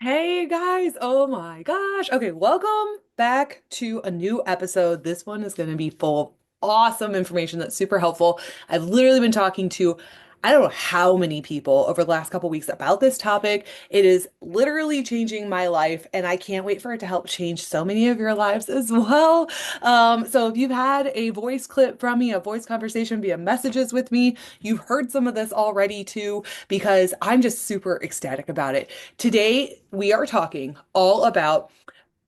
Hey guys, oh my gosh. Okay, welcome back to a new episode. This one is going to be full of awesome information that's super helpful. I've literally been talking to I don't know how many people over the last couple weeks about this topic. It is literally changing my life, and I can't wait for it to help change so many of your lives as well. So if you've had a voice clip from me, a voice conversation via messages with me, you've heard some of this already too, because I'm just super ecstatic about it. Today, we are talking all about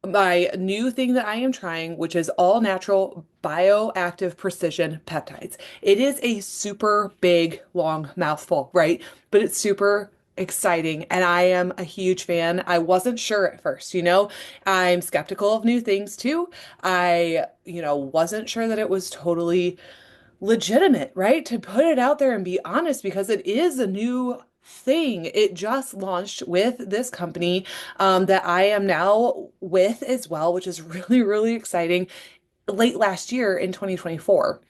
my new thing that I am trying, which is all natural bioactive precision peptides. It is a super big, long mouthful, right? But it's super exciting, and I am a huge fan. I wasn't sure at first, I'm skeptical of new things too. I wasn't sure that it was totally legitimate, right? To put it out there and be honest, because it is a new thing. It just launched with this company that I am now with as well, which is really, really exciting, late last year in 2024.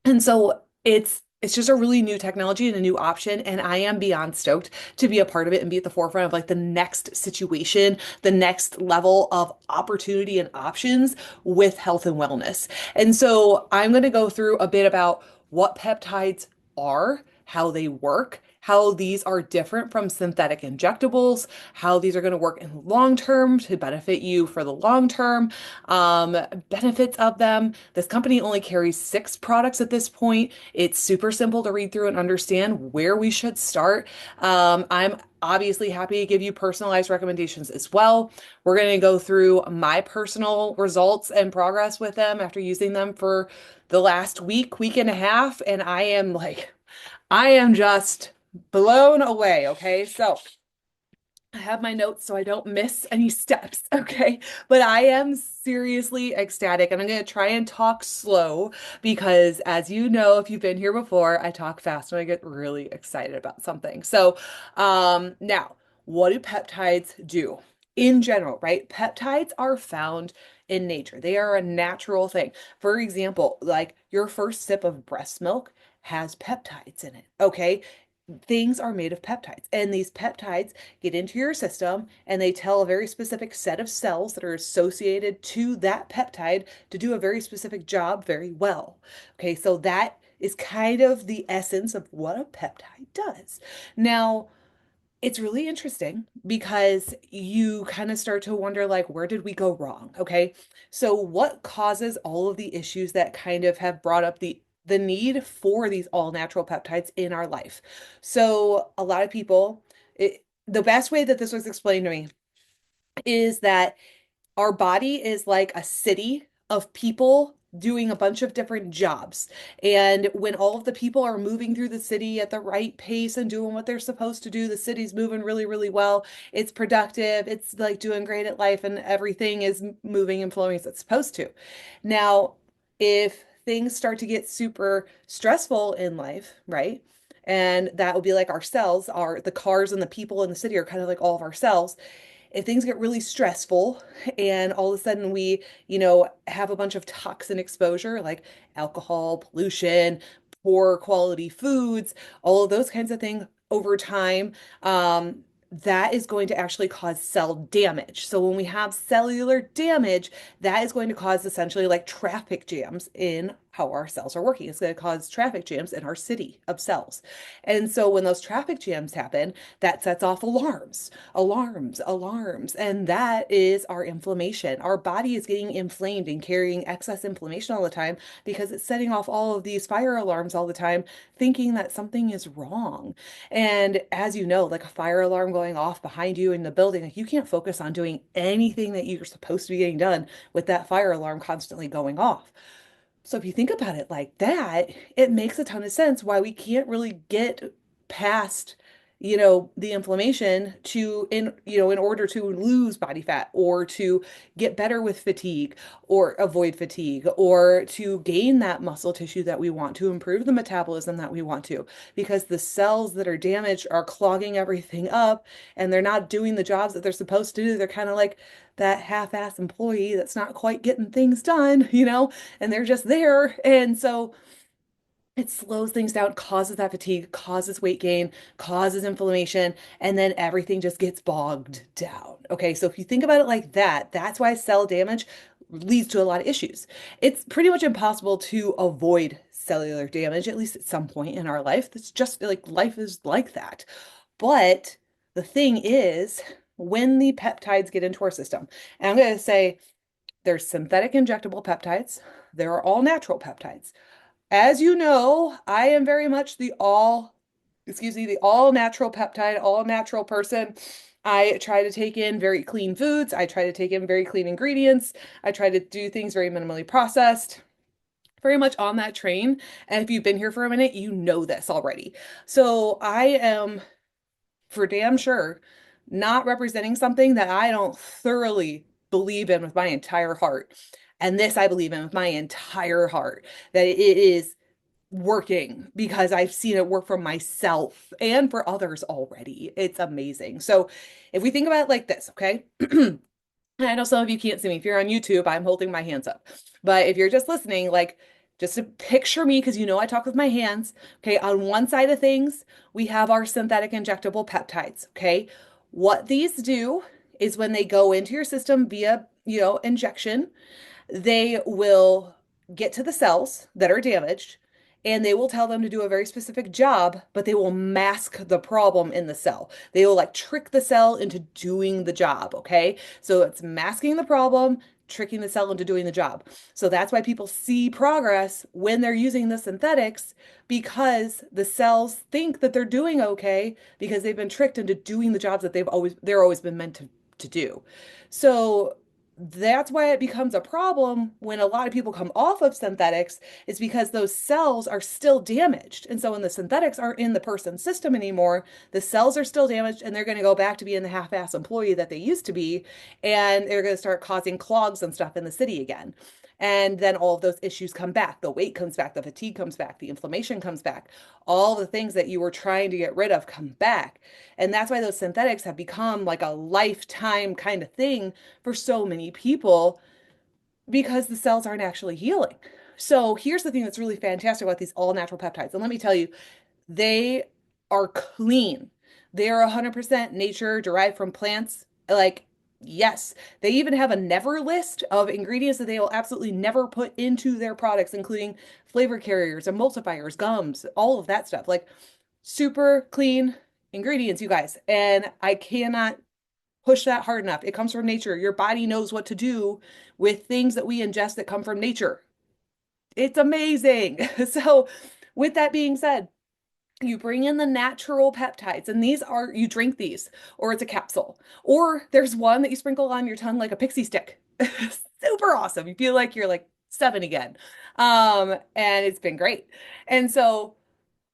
And so it's just a really new technology and a new option, and I am beyond stoked to be a part of it and be at the forefront of like the next situation, the next level of opportunity and options with health and wellness. And so I'm going to go through a bit about what peptides are, how they work, how these are different from synthetic injectables, how these are going to work in the long term to benefit you for the long term, benefits of them. This company only carries 6 products at this point. It's super simple to read through and understand where we should start. I'm obviously happy to give you personalized recommendations as well. We're going to go through my personal results and progress with them after using them for the last week, week and a half, and I am just blown away. Okay. So I have my notes so I don't miss any steps. Okay. But I am seriously ecstatic, and I'm going to try and talk slow because, as you know, if you've been here before, I talk fast when I get really excited about something. So, now, what do peptides do? In general, right? Peptides are found in nature. They are a natural thing. For example, like your first sip of breast milk has peptides in it. Okay. Things are made of peptides, and these peptides get into your system and they tell a very specific set of cells that are associated to that peptide to do a very specific job very well. Okay, so that is kind of the essence of what a peptide does. Now, it's really interesting because you kind of start to wonder, like, where did we go wrong? Okay. So what causes all of the issues that kind of have brought up the need for these all natural peptides in our life? So a lot of people, the best way that this was explained to me is that our body is like a city of people doing a bunch of different jobs. And when all of the people are moving through the city at the right pace and doing what they're supposed to do, the city's moving really, really well. It's productive. It's like doing great at life, and everything is moving and flowing as it's supposed to. Now, if things start to get super stressful in life, right? And that would be like our cells, are the cars and the people in the city are kind of like all of our cells. If things get really stressful and all of a sudden we, have a bunch of toxin exposure like alcohol, pollution, poor quality foods, all of those kinds of things over time, that is going to actually cause cell damage. So when we have cellular damage, that is going to cause essentially like traffic jams in how our cells are working. It's going to cause traffic jams in our city of cells. And so when those traffic jams happen, that sets off alarms, alarms, alarms. And that is our inflammation. Our body is getting inflamed and carrying excess inflammation all the time because it's setting off all of these fire alarms all the time, thinking that something is wrong. And as you know, like a fire alarm going off behind you in the building, like you can't focus on doing anything that you're supposed to be getting done with that fire alarm constantly going off. So if you think about it like that, it makes a ton of sense why we can't really get past, the inflammation in order to lose body fat or to get better with fatigue or avoid fatigue or to gain that muscle tissue that we want to improve the metabolism that we want to, because the cells that are damaged are clogging everything up and they're not doing the jobs that they're supposed to do. They're kind of like that half-ass employee that's not quite getting things done, and they're just there. And so it slows things down, causes that fatigue, causes weight gain, causes inflammation, and then everything just gets bogged down. Okay, so if you think about it like that, that's why cell damage leads to a lot of issues. It's pretty much impossible to avoid cellular damage, at least at some point in our life. That's just like life is like that. But the thing is, when the peptides get into our system, and I'm going to say there's synthetic injectable peptides, there are all natural peptides. As you know, I am very much the all natural peptide, all natural person. I try to take in very clean foods. I try to take in very clean ingredients. I try to do things very minimally processed, very much on that train. And if you've been here for a minute, you know this already. So I am for damn sure not representing something that I don't thoroughly believe in with my entire heart. And this I believe in with my entire heart, that it is working because I've seen it work for myself and for others already. It's amazing. So if we think about it like this, okay? I know some of you can't see me. If you're on YouTube, I'm holding my hands up. But if you're just listening, like just to picture me, because you know I talk with my hands. Okay, on one side of things, we have our synthetic injectable peptides. Okay, what these do is when they go into your system via, injection, they will get to the cells that are damaged and they will tell them to do a very specific job, but they will mask the problem in the cell. They will like trick the cell into doing the job, okay? So it's masking the problem, tricking the cell into doing the job. So that's why people see progress when they're using the synthetics because the cells think that they're doing okay because they've been tricked into doing the jobs that they're always been meant to do. So that's why it becomes a problem when a lot of people come off of synthetics is because those cells are still damaged. And so when the synthetics aren't in the person's system anymore, the cells are still damaged and they're going to go back to being the half-ass employee that they used to be. And they're going to start causing clogs and stuff in the city again. And then all of those issues come back. The weight comes back, the fatigue comes back, the inflammation comes back. All the things that you were trying to get rid of come back. And that's why those synthetics have become like a lifetime kind of thing for so many people because the cells aren't actually healing. So here's the thing that's really fantastic about these all natural peptides. And let me tell you, they are clean. They are 100% nature derived from plants. Like, yes, they even have a never list of ingredients that they will absolutely never put into their products, including flavor carriers, emulsifiers, gums, all of that stuff. Like, super clean ingredients, you guys. And I cannot push that hard enough. It comes from nature. Your body knows what to do with things that we ingest that come from nature. It's amazing. So, with that being said, you bring in the natural peptides, and these are, you drink these, or it's a capsule, or there's one that you sprinkle on your tongue like a pixie stick. Super awesome. You feel like you're like seven again. And it's been great. And so,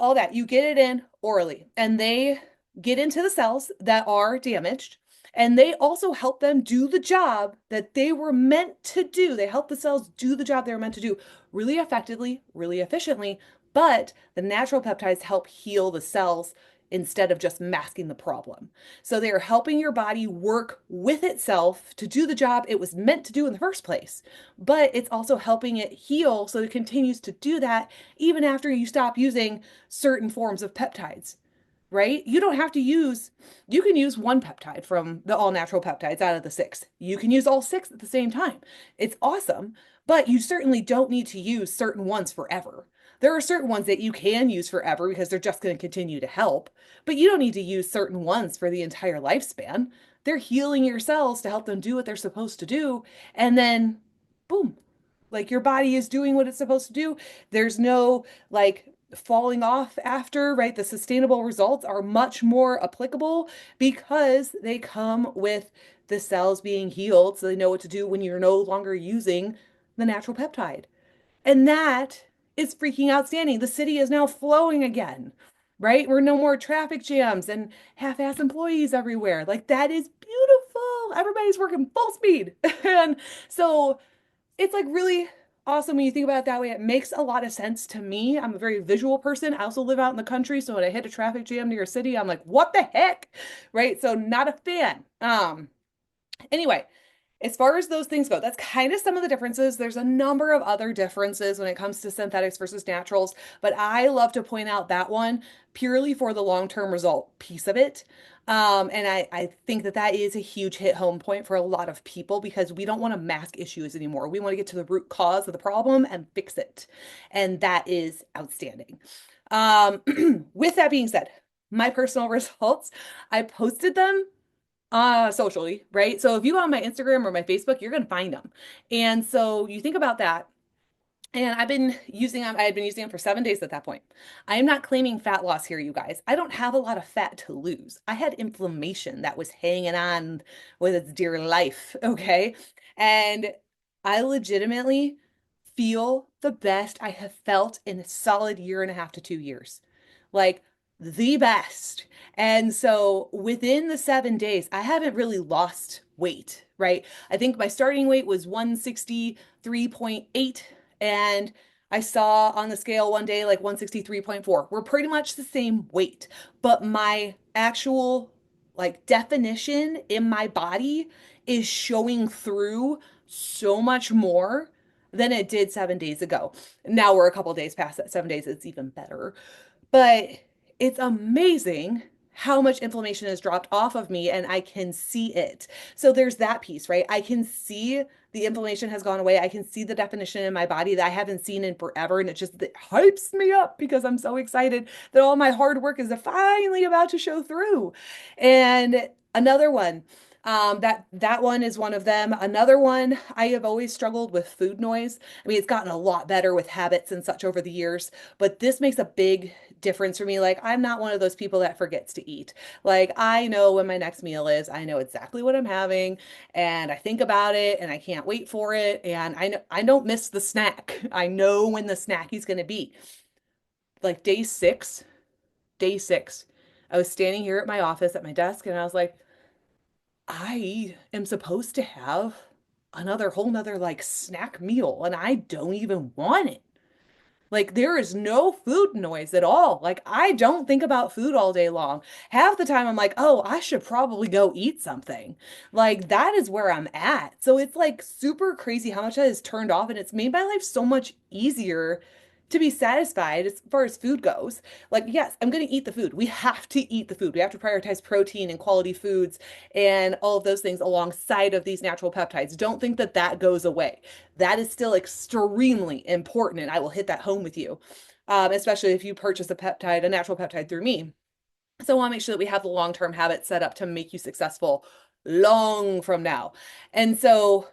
all that. You get it in orally, and they get into the cells that are damaged, and they also help them do the job that they were meant to do. They help the cells do the job they were meant to do really effectively, really efficiently. But the natural peptides help heal the cells instead of just masking the problem. So they are helping your body work with itself to do the job it was meant to do in the first place. But it's also helping it heal so it continues to do that even after you stop using certain forms of peptides, right? You don't have to use, you can use one peptide from the all natural peptides out of the six. You can use all six at the same time. It's awesome, but you certainly don't need to use certain ones forever. There are certain ones that you can use forever because they're just going to continue to help, but you don't need to use certain ones for the entire lifespan. They're healing your cells to help them do what they're supposed to do. And then, boom, like your body is doing what it's supposed to do. There's no like falling off after, right? The sustainable results are much more applicable because they come with the cells being healed. So they know what to do when you're no longer using the natural peptide. And that is freaking outstanding. The city is now flowing again, right? We're no more traffic jams and half-ass employees everywhere. Like that is beautiful. Everybody's working full speed. And so it's like really awesome when you think about it that way. It makes a lot of sense to me. I'm a very visual person. I also live out in the country, so when I hit a traffic jam near a city, I'm like, what the heck? Right? So not a fan. Anyway, As far as those things go, that's kind of some of the differences. There's a number of other differences when it comes to synthetics versus naturals, but I love to point out that one purely for the long-term result piece of it. And I think that that is a huge hit home point for a lot of people because we don't want to mask issues anymore. We want to get to the root cause of the problem and fix it. And that is outstanding. Um, with that being said, my personal results, I posted them socially, right? So if you go on my Instagram or my Facebook, you're gonna find them. And so you think about that. And I had been using them for 7 days at that point. I am not claiming fat loss here, you guys. I don't have a lot of fat to lose. I had inflammation that was hanging on with its dear life, okay? And I legitimately feel the best I have felt in a solid year and a half to 2 years. Like the best. And so within the 7 days, I haven't really lost weight, right? I think my starting weight was 163.8, and I saw on the scale one day like 163.4. We're pretty much the same weight, but my actual like definition in my body is showing through so much more than it did 7 days ago. Now we're a couple days past that 7 days, it's even better. But it's amazing how much inflammation has dropped off of me and I can see it. So there's that piece, right? I can see the inflammation has gone away. I can see the definition in my body that I haven't seen in forever. And it hypes me up because I'm so excited that all my hard work is finally about to show through. And another one, that one is one of them. Another one, I have always struggled with food noise. I mean, it's gotten a lot better with habits and such over the years, but this makes a big difference for me. Like, I'm not one of those people that forgets to eat. Like, I know when my next meal is, I know exactly what I'm having, and I think about it, and I can't wait for it. And I don't miss the snack. I know when the snack is going to be. Like day six, I was standing here at my office at my desk, and I was like, I am supposed to have another whole nother like snack meal, and I don't even want it. Like there is no food noise at all. Like I don't think about food all day long. Half the time I'm like, "Oh, I should probably go eat something." Like that is where I'm at. So it's like super crazy how much that is turned off and it's made my life so much easier to be satisfied as far as food goes. Like, yes, I'm going to eat the food. We have to eat the food. We have to prioritize protein and quality foods and all of those things alongside of these natural peptides. Don't think that that goes away. That is still extremely important, and I will hit that home with you, especially if you purchase a natural peptide through me. So I want to make sure that we have the long-term habits set up to make you successful long from now. And so,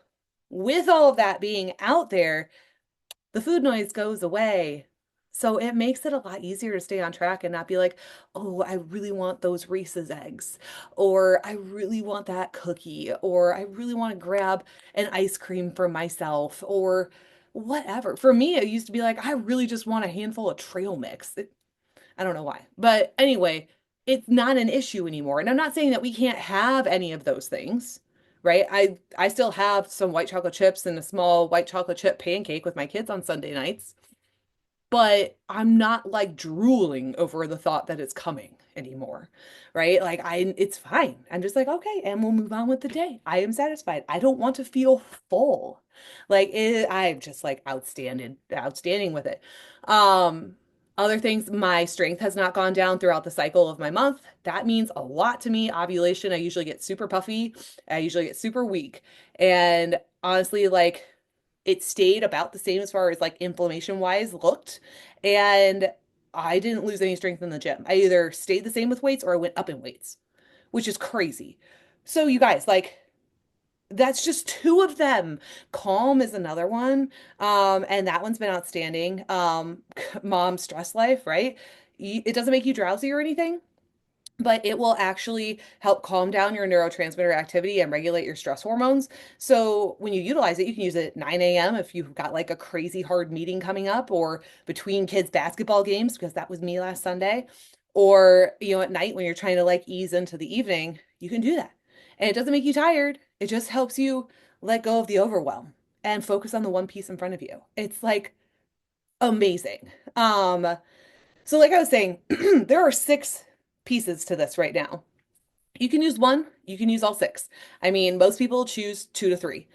with all of that being out there, the food noise goes away. So it makes it a lot easier to stay on track and not be like, oh, I really want those Reese's eggs, or I really want that cookie, or I really want to grab an ice cream for myself, or whatever. For me, it used to be like, I really just want a handful of trail mix. I don't know why. But anyway, it's not an issue anymore. And I'm not saying that we can't have any of those things, right? I still have some white chocolate chips and a small white chocolate chip pancake with my kids on Sunday nights, but I'm not like drooling over the thought that it's coming anymore, right? Like it's fine. I'm just like, okay, and we'll move on with the day. I am satisfied. I don't want to feel full. I'm just like outstanding with it. Um, Other things, my strength has not gone down throughout the cycle of my month. That means a lot to me. Ovulation, I usually get super puffy. I usually get super weak. And honestly, like it stayed about the same as far as like inflammation wise looked. And I didn't lose any strength in the gym. I either stayed the same with weights or I went up in weights, which is crazy. So, you guys, like, that's just two of them. Calm is another one. And that one's been outstanding. Mom stress life, right? It doesn't make you drowsy or anything, but it will actually help calm down your neurotransmitter activity and regulate your stress hormones. So when you utilize it, you can use it at 9 a.m. if you've got like a crazy hard meeting coming up or between kids' basketball games, because that was me last Sunday. Or, at night when you're trying to like ease into the evening, you can do that. And it doesn't make you tired. It just helps you let go of the overwhelm and focus on the one piece in front of you. It's like amazing. So like I was saying, there are six pieces to this right now. You can use one, You can use all six. I mean, most people choose two to three,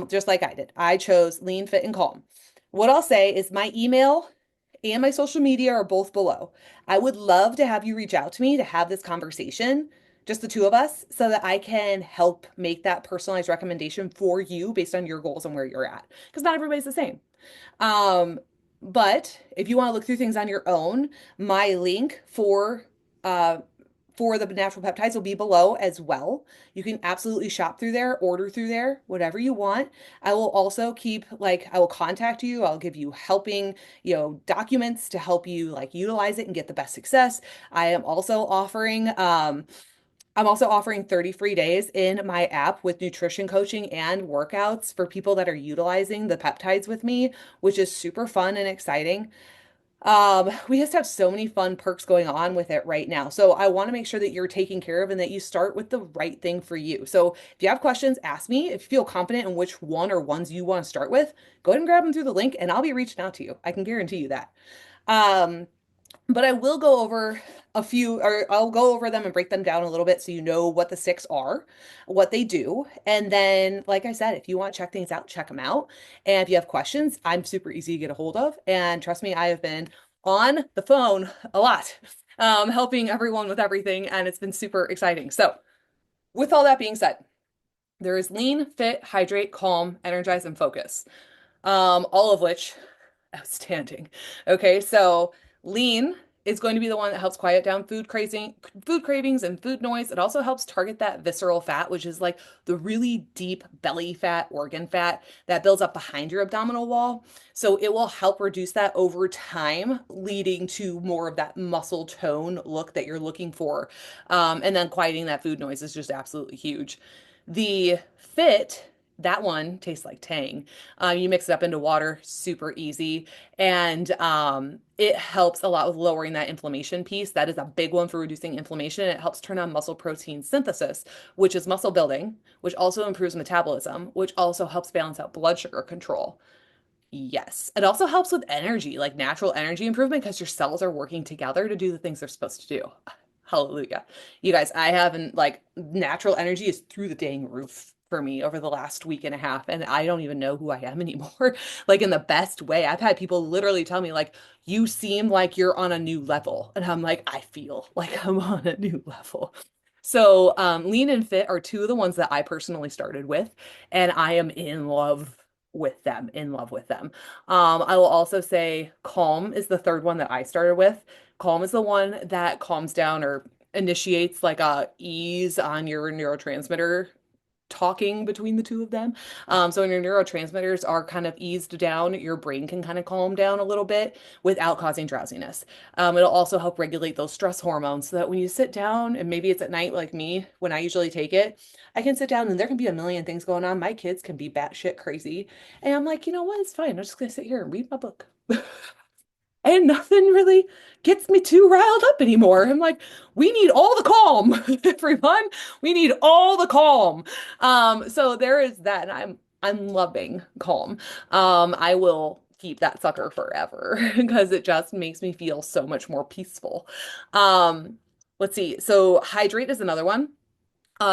just like I did. I chose lean, fit, and calm. What I'll say is my email and my social media are both below. I would love to have you reach out to me to have this conversation, just the two of us, so that I can help make that personalized recommendation for you based on your goals and where you're at. Because not everybody's the same. Um, but if you want to look through things on your own, my link uh for the natural peptides will be below as well. You can absolutely shop through there, order through there, whatever you want. I will also keep I will contact you. I'll give you helping, documents to help you like utilize it and get the best success. I am also offering I'm also offering 30 free days in my app with nutrition coaching and workouts for people that are utilizing the peptides with me, which is super fun and exciting. We just have so many fun perks going on with it right now. So I want to make sure that you're taken care of and that you start with the right thing for you. So if you have questions, ask me. If you feel confident in which one or ones you want to start with, go ahead and grab them through the link and I'll be reaching out to you. I can guarantee you that. Um, but I will go over a few, or I'll go over them and break them down a little bit so you know what the six are, what they do. And then, like I said, if you want to check things out, check them out. And if you have questions, I'm super easy to get a hold of. And trust me, I have been on the phone a lot, helping everyone with everything, and it's been super exciting. So, with all that being said, there is lean, fit, hydrate, calm, energize, and focus. All of which outstanding. Okay, so lean is going to be the one that helps quiet down food cravings and food noise. It also helps target that visceral fat, which is like the really deep belly fat, organ fat that builds up behind your abdominal wall. So it will help reduce that over time, leading to more of that muscle tone look that you're looking for. And then quieting that food noise is just absolutely huge. The fit, that one tastes like Tang. You mix it up into water, super easy. And it helps a lot with lowering that inflammation piece. That is a big one for reducing inflammation. It helps turn on muscle protein synthesis, which is muscle building, which also improves metabolism, which also helps balance out blood sugar control. Yes. It also helps with energy, like natural energy improvement, because your cells are working together to do the things they're supposed to do. Hallelujah. You guys, I haven't like natural energy is through the dang roof for me over the last week and a half, and I don't even know who I am anymore. Like in the best way. I've had people literally tell me, like, you seem like you're on a new level. And I'm like, I feel like I'm on a new level. So, Lean and Fit are two of the ones that I personally started with, and I am in love with them, in love with them. I will also say Calm is the third one that I started with. Calm is the one that calms down or initiates like a ease on your neurotransmitter talking between the two of them. So when your neurotransmitters are kind of eased down, your brain can kind of calm down a little bit without causing drowsiness. It'll also help regulate those stress hormones so that when you sit down, and maybe it's at night like me, when I usually take it, I can sit down and there can be a million things going on. My kids can be batshit crazy. And I'm like, you know what? It's fine. I'm just gonna sit here and read my book. And nothing really gets me too riled up anymore. I'm like, we need all the calm, everyone. We need all the calm. So there is that, and I'm loving calm. I will keep that sucker forever because it just makes me feel so much more peaceful. Um, let's see. So hydrate is another one.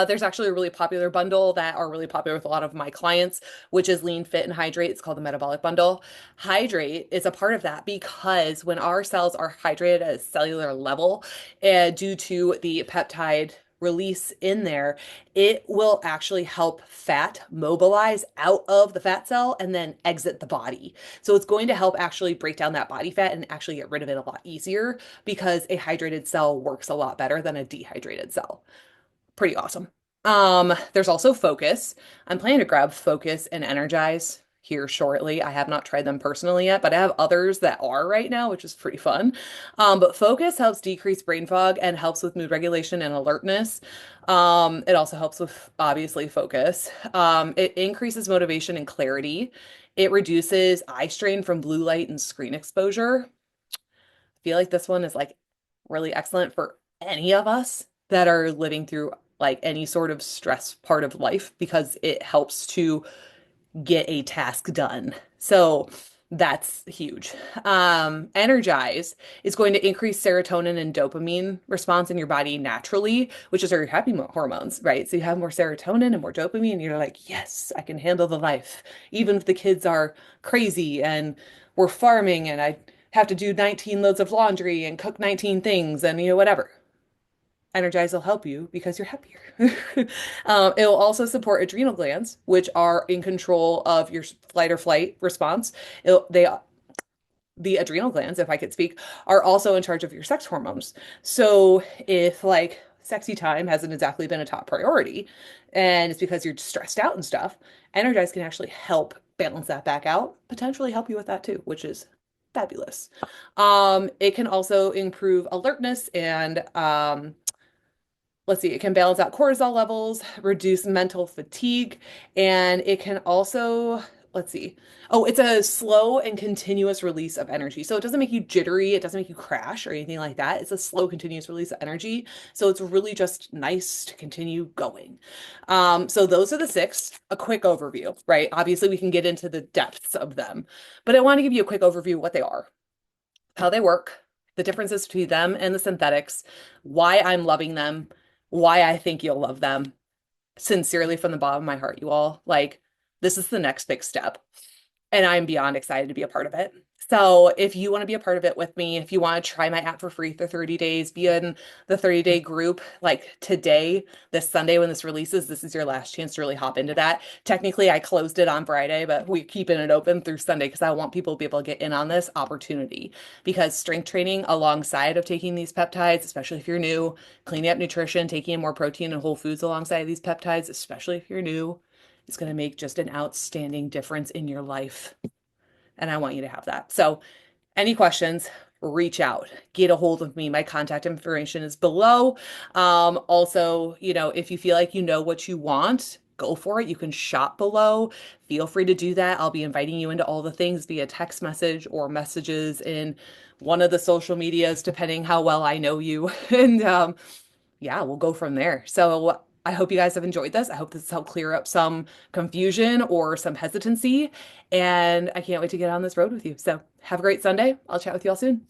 There's actually a really popular bundle that are really popular with a lot of my clients, which is Lean, Fit, and Hydrate. It's called the Metabolic Bundle. Hydrate is a part of that because when our cells are hydrated at a cellular level, due to the peptide release in there, it will actually help fat mobilize out of the fat cell and then exit the body. So it's going to help actually break down that body fat and actually get rid of it a lot easier because a hydrated cell works a lot better than a dehydrated cell. Pretty awesome. There's also Focus. I'm planning to grab Focus and Energize here shortly. I have not tried them personally yet, but I have others that are right now, which is pretty fun. But Focus helps decrease brain fog and helps with mood regulation and alertness. It also helps with obviously focus. It increases motivation and clarity. It reduces eye strain from blue light and screen exposure. I feel like this one is like really excellent for any of us that are living through like any sort of stress part of life because it helps to get a task done. So That's huge. Energize is going to increase serotonin and dopamine response in your body naturally, which is our happy hormones, right? So you have more serotonin and more dopamine, and you're like, yes, I can handle the life. Even if the kids are crazy and we're farming and I have to do 19 loads of laundry and cook 19 things and whatever. Energize will help you because you're happier. It will also support adrenal glands, which are in control of your flight or flight response. They the adrenal glands, if I could speak, are also in charge of your sex hormones. So if like sexy time hasn't exactly been a top priority, and it's because you're stressed out and stuff, Energize can actually help balance that back out, potentially help you with that too, which is fabulous. It can also improve alertness and let's see, it can balance out cortisol levels, reduce mental fatigue, and it can also, let's see. Oh, it's a slow and continuous release of energy. So it doesn't make you jittery, it doesn't make you crash or anything like that. It's a slow, continuous release of energy. So it's really just nice to continue going. So those are the six, a quick overview, right? Obviously, we can get into the depths of them, but I want to give you a quick overview of what they are, how they work, the differences between them and the synthetics, why I'm loving them, why I think you'll love them. Sincerely, from the bottom of my heart, you all, like, this is the next big step and I'm beyond excited to be a part of it. So if you want to be a part of it with me, if you want to try my app for free for 30 days, be in the 30-day group like today, this Sunday when this releases, this is your last chance to really hop into that. Technically, I closed it on Friday, but we're keeping it open through Sunday because I want people to be able to get in on this opportunity because strength training alongside of taking these peptides, especially if you're new, cleaning up nutrition, taking in more protein and whole foods alongside of these peptides, especially if you're new, is going to make just an outstanding difference in your life. And I want you to have that. So, any questions, reach out, get a hold of me. My contact information is below. Also, if you feel like you know what you want, go for it. You can shop below. Feel free to do that. I'll be inviting you into all the things via text message or messages in one of the social medias, depending how well I know you. And yeah, we'll go from there. So I hope you guys have enjoyed this. I hope this helped clear up some confusion or some hesitancy. And I can't wait to get on this road with you. So have a great Sunday. I'll chat with you all soon.